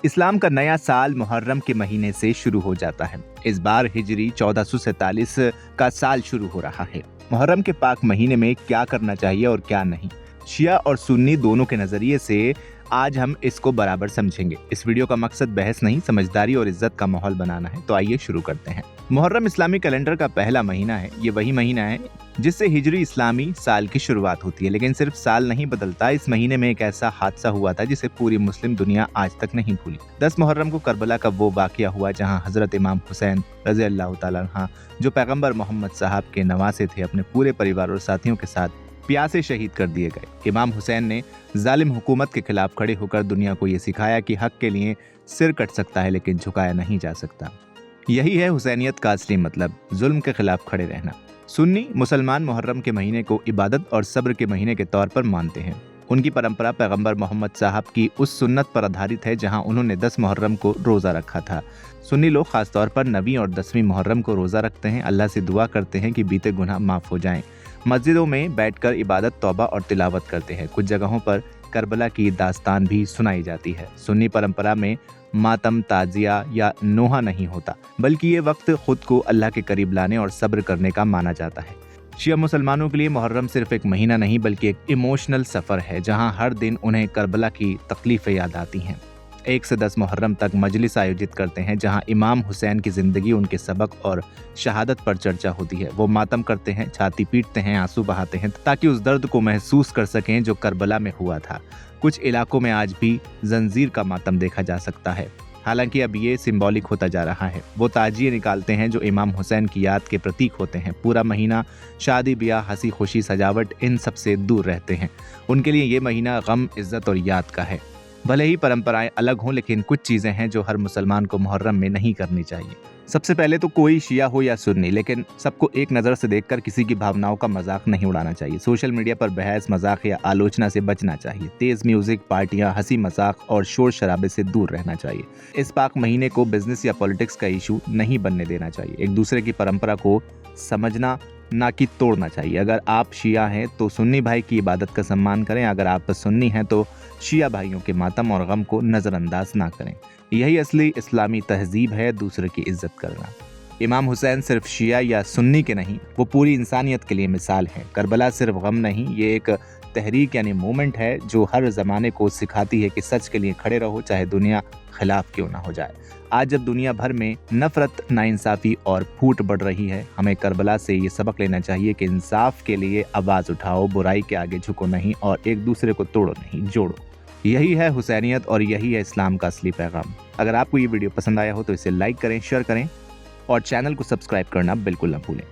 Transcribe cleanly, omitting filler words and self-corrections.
इस्लाम का नया साल मुहर्रम के महीने से शुरू हो जाता है। इस बार हिजरी 1447 का साल शुरू हो रहा है। मुहर्रम के पाक महीने में क्या करना चाहिए और क्या नहीं, शिया और सुन्नी दोनों के नजरिए से आज हम इसको बराबर समझेंगे। इस वीडियो का मकसद बहस नहीं, समझदारी और इज्जत का माहौल बनाना है। तो आइए शुरू करते हैं। मुहर्रम इस्लामी कैलेंडर का पहला महीना है। ये वही महीना है जिससे हिजरी इस्लामी साल की शुरुआत होती है। लेकिन सिर्फ साल नहीं बदलता, इस महीने में एक ऐसा हादसा हुआ था जिसे पूरी मुस्लिम दुनिया आज तक नहीं भूली। 10 मुहर्रम को करबला का वो वाकया हुआ जहां हजरत इमाम हुसैन रज़ी अल्लाह तआला अन्हु, जो पैगंबर मोहम्मद साहब के नवासे थे, अपने पूरे परिवार और साथियों के साथ प्यासे शहीद कर दिए गए। इमाम हुसैन ने जालिम हुकूमत के खिलाफ खड़े होकर दुनिया को ये सिखाया कि हक के लिए सिर कट सकता है लेकिन झुकाया नहीं जा सकता। यही है हुसैनियत का असली मतलब, जुल्म के खिलाफ खड़े रहना। सुन्नी मुसलमान मुहर्रम के महीने को इबादत और सब्र के महीने के तौर पर मानते हैं। उनकी परंपरा पैगंबर मोहम्मद साहब की उस सुन्नत पर आधारित है जहां उन्होंने 10 मुहर्रम को रोज़ा रखा था। सुन्नी लोग खासतौर पर 9वीं और 10वीं मुहर्रम को रोज़ा रखते हैं, अल्लाह से दुआ करते हैं कि बीते गुनाह माफ़ हो जाएं। मस्जिदों में बैठकर इबादत, तौबा और तिलावत करते हैं। कुछ जगहों पर करबला की दास्तान भी सुनाई जाती है। सुन्नी परंपरा में मातम, ताजिया या नोहा नहीं होता, बल्कि ये वक्त खुद को अल्लाह के करीब लाने और सब्र करने का माना जाता है। शिया मुसलमानों के लिए मुहर्रम सिर्फ एक महीना नहीं बल्कि एक इमोशनल सफ़र है जहां हर दिन उन्हें करबला की तकलीफ़ें याद आती हैं। 1 से 10 मुहर्रम तक मजलिस आयोजित करते हैं जहां इमाम हुसैन की ज़िंदगी, उनके सबक और शहादत पर चर्चा होती है। वो मातम करते हैं, छाती पीटते हैं, आंसू बहाते हैं ताकि उस दर्द को महसूस कर सकें जो करबला में हुआ था। कुछ इलाकों में आज भी जंजीर का मातम देखा जा सकता है, हालांकि अब ये सिंबॉलिक होता जा रहा है। वो ताजिए निकालते हैं जो इमाम हुसैन की याद के प्रतीक होते हैं। पूरा महीना शादी ब्याह, हंसी खुशी, सजावट, इन सब से दूर रहते हैं। उनके लिए ये महीना गम, इज्जत और याद का है। भले ही परंपराएं अलग हों, लेकिन कुछ चीज़ें हैं जो हर मुसलमान को मुहर्रम में नहीं करनी चाहिए। सबसे पहले तो कोई शिया हो या सुन्नी, लेकिन सबको एक नज़र से देखकर किसी की भावनाओं का मजाक नहीं उड़ाना चाहिए। सोशल मीडिया पर बहस, मजाक या आलोचना से बचना चाहिए। तेज़ म्यूजिक, पार्टियां, हंसी मजाक और शोर शराबे से दूर रहना चाहिए। इस पाक महीने को बिजनेस या पॉलिटिक्स का इशू नहीं बनने देना चाहिए। एक दूसरे की परंपरा को समझना, ना कि तोड़ना चाहिए। अगर आप शिया हैं तो सुन्नी भाई की इबादत का सम्मान करें, अगर आप सुन्नी हैं तो शिया भाइयों के मातम और गम को नज़रअंदाज ना करें। यही असली इस्लामी तहजीब है, दूसरे की इज्जत करना। इमाम हुसैन सिर्फ शिया या सुन्नी के नहीं, वो पूरी इंसानियत के लिए मिसाल है। करबला सिर्फ गम नहीं, ये एक तहरीक यानी मूवमेंट है जो हर ज़माने को सिखाती है कि सच के लिए खड़े रहो, चाहे दुनिया खिलाफ क्यों ना हो जाए। आज जब दुनिया भर में नफरत, नाइंसाफ़ी और फूट बढ़ रही है, हमें करबला से ये सबक लेना चाहिए कि इंसाफ के लिए आवाज़ उठाओ, बुराई के आगे झुको नहीं और एक दूसरे को तोड़ो नहीं, जोड़ो। यही है हुसैनियत और यही है इस्लाम का असली पैगाम। अगर आपको ये वीडियो पसंद आया हो तो इसे लाइक करें, शेयर करें और चैनल को सब्सक्राइब करना बिल्कुल न भूलें।